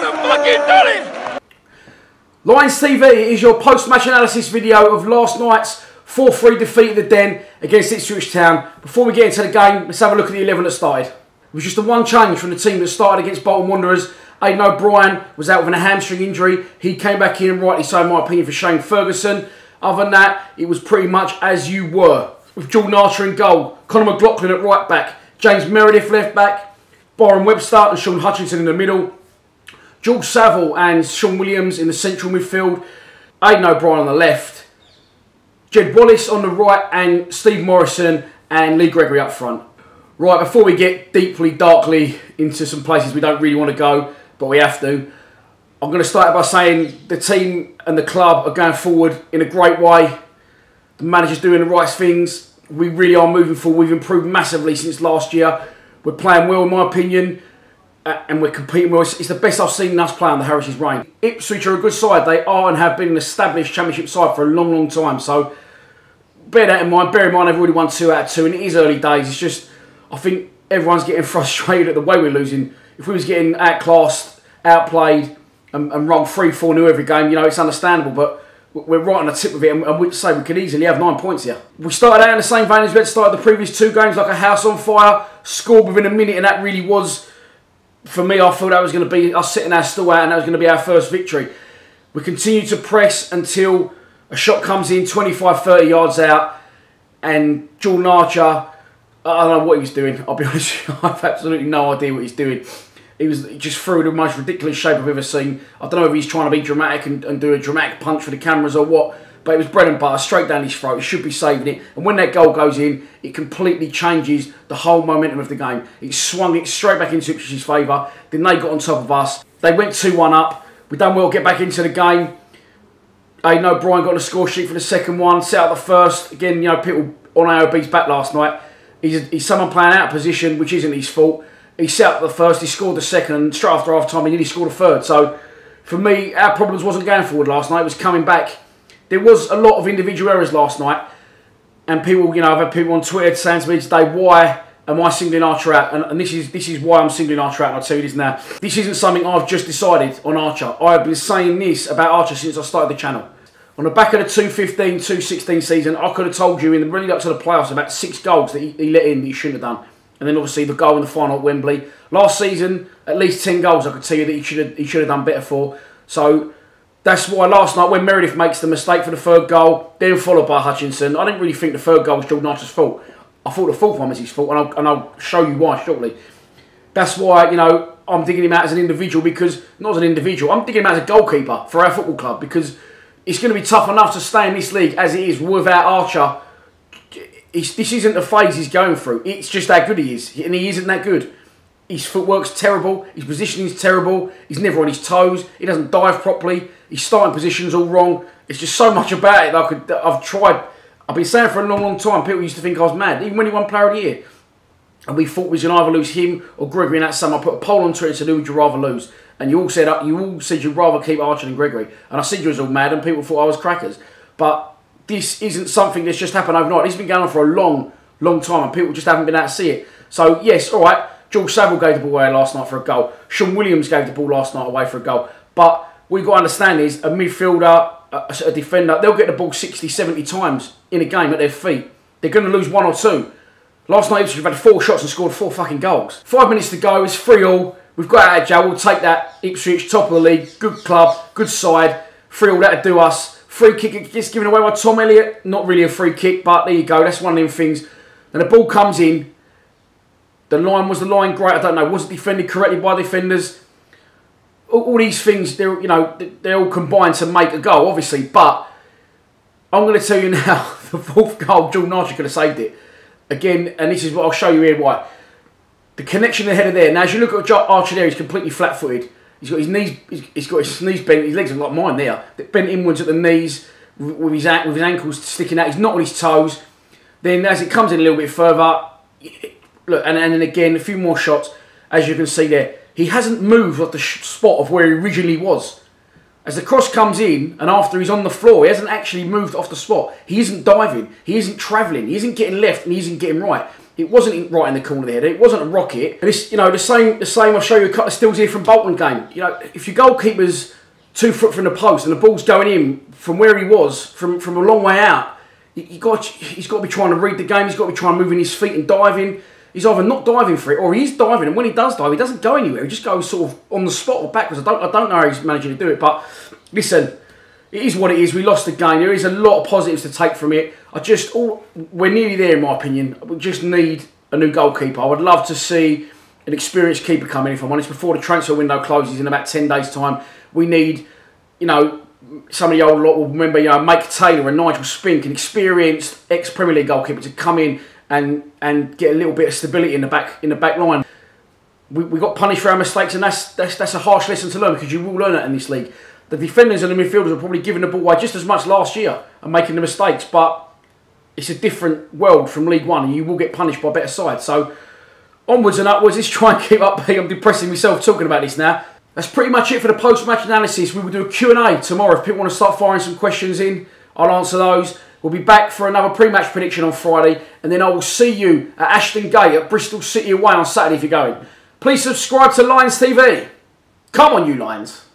would have fucking done it! Lions TV is your post-match analysis video of last night's 4-3 defeat of the Den against Ipswich Town. Before we get into the game, let's have a look at the 11 that started. It was just the one change from the team that started against Bolton Wanderers. Aidan O'Brien was out with a hamstring injury. He came back in, and rightly so in my opinion, for Shane Ferguson. Other than that, it was pretty much as you were. With Jordan Archer in goal, Conor McLaughlin at right back, James Meredith left back, Byron Webster and Sean Hutchinson in the middle, George Saville and Sean Williams in the central midfield, Aidan O'Brien on the left, Jed Wallace on the right, and Steve Morrison and Lee Gregory up front. Right, before we get deeply, darkly into some places we don't really want to go, but we have to, I'm going to start by saying the team and the club are going forward in a great way. The manager's doing the right things. We really are moving forward. We've improved massively since last year. We're playing well, in my opinion, and we're competing well. It's the best I've seen us play on the Harris's reign. Ipswich are a good side. They are and have been an established championship side for a long, long time. So bear that in mind. Bear in mind they've already won 2 out of 2, and it is early days. It's just, I think everyone's getting frustrated at the way we're losing. If we was getting outclassed, outplayed, and rolled 3-4-0 every game, you know, it's understandable, but we're right on the tip of it, and we'd say we could easily have 9 points here. We started out in the same vein as we had started the previous 2 games, like a house on fire, scored within a minute, and that really was, for me, I thought that was going to be us sitting our stall out, and that was going to be our first victory. We continued to press until a shot comes in 25-30 yards out, and Jordan Archer, I don't know what he was doing, I'll be honest with you, I have absolutely no idea what he's doing. He just threw the most ridiculous shape I've ever seen. I don't know if he's trying to be dramatic and do a dramatic punch for the cameras or what, but it was bread and butter, straight down his throat. He should be saving it. And when that goal goes in, it completely changes the whole momentum of the game. It swung it straight back into Ipswich's favour. Then they got on top of us. They went 2-1 up. We done well to get back into the game. Aidan O'Brien got on the score sheet for the second one, set out the first. Again, you know, people on AOB's back last night. He's someone playing out of position, which isn't his fault. He set up the first, he scored the second, and straight after half-time he nearly scored a third. So, for me, our problems wasn't going forward last night, it was coming back. There was a lot of individual errors last night, and people, you know, I've had people on Twitter saying to me today, why am I singling Archer out? And this is why I'm singling Archer out, and I'll tell you this now. This isn't something I've just decided on Archer. I've been saying this about Archer since I started the channel. On the back of the 2-15-2-16 season, I could have told you in the running up to the playoffs about 6 goals that he let in that he shouldn't have done. And then obviously the goal in the final at Wembley. Last season, at least 10 goals I could tell you that he should have done better for. So that's why last night when Meredith makes the mistake for the 3rd goal, then followed by Hutchinson, I didn't really think the 3rd goal was Jordan Archer's fault. I thought the 4th one was his fault, and I'll show you why shortly. That's why, you know, I'm digging him out as an individual, because, not as an individual, I'm digging him out as a goalkeeper for our football club, because it's going to be tough enough to stay in this league as it is without Archer. This isn't the phase he's going through. It's just how good he is. And he isn't that good. His footwork's terrible. His positioning's terrible. He's never on his toes. He doesn't dive properly. His starting position's all wrong. It's just so much about it that I've tried. I've been saying for a long, long time. People used to think I was mad. Even when he won Player of the Year. And we thought we was going to either lose him or Gregory in that summer. I put a poll on Twitter and said, who would you rather lose? And you all said you'd rather keep Archer than Gregory. And I said you was all mad and people thought I was crackers. But this isn't something that's just happened overnight. This has been going on for a long, long time and people just haven't been able to see it. So, yes, all right, George Saville gave the ball away last night for a goal. Sean Williams gave the ball last night away for a goal. But what you've got to understand is a midfielder, a defender, they'll get the ball 60, 70 times in a game at their feet. They're going to lose 1 or 2. Last night, Ipswich had 4 shots and scored 4 fucking goals. 5 minutes to go, it's 3-3. We've got out of jail, we'll take that. Ipswich, top of the league, good club, good side. 3-3, that'll do us. Free kick gets given away by Tom Elliott. Not really a free kick, but there you go. That's one of them things. Then the ball comes in. Was the line great? I don't know. Was it defended correctly by defenders? All these things, they're all combined to make a goal, obviously. But I'm going to tell you now, the 4th goal, Jordan Archer could have saved it. Again, and this is what I'll show you here why. The connection ahead of there. Now, as you look at Archer there, he's completely flat-footed. He's got his knees. He's got his knees bent. His legs are like mine there. They're bent inwards at the knees, with his ankles sticking out. He's not on his toes. Then, as it comes in a little bit further, look, and then again a few more shots. As you can see there, he hasn't moved off the spot of where he originally was. As the cross comes in, and after he's on the floor, he hasn't actually moved off the spot. He isn't diving. He isn't travelling. He isn't getting left, and he isn't getting right. It wasn't right in the corner of the header. It wasn't a rocket. And it's, you know, the same. I'll show you a couple of stills here from Bolton game. You know, if your goalkeeper's 2 foot from the post and the ball's going in from where he was, from a long way out, he's got to be trying to read the game. He's got to be trying to move in his feet and diving. He's either not diving for it or he is diving, and when he does dive, he doesn't go anywhere. He just goes sort of on the spot or backwards. I don't know how he's managing to do it, but listen, it is what it is. We lost the game. There is a lot of positives to take from it. We're nearly there in my opinion. We just need a new goalkeeper. I would love to see an experienced keeper come in, if I'm honest, before the transfer window closes in about 10 days' time. We need, you know, some of the old lot will remember, you know, Mike Taylor and Nigel Spink, an experienced ex-Premier League goalkeeper, to come in and get a little bit of stability in the back line. We got punished for our mistakes, and that's a harsh lesson to learn, because you will learn that in this league. The defenders and the midfielders are probably giving the ball away just as much last year and making the mistakes, but it's a different world from League One, and you will get punished by better sides. So onwards and upwards, let's try and keep up. I'm depressing myself talking about this now. That's pretty much it for the post-match analysis. We will do a Q&A tomorrow. If people want to start firing some questions in, I'll answer those. We'll be back for another pre-match prediction on Friday, and then I will see you at Ashton Gate at Bristol City away on Saturday if you're going. Please subscribe to Lions TV. Come on, you Lions.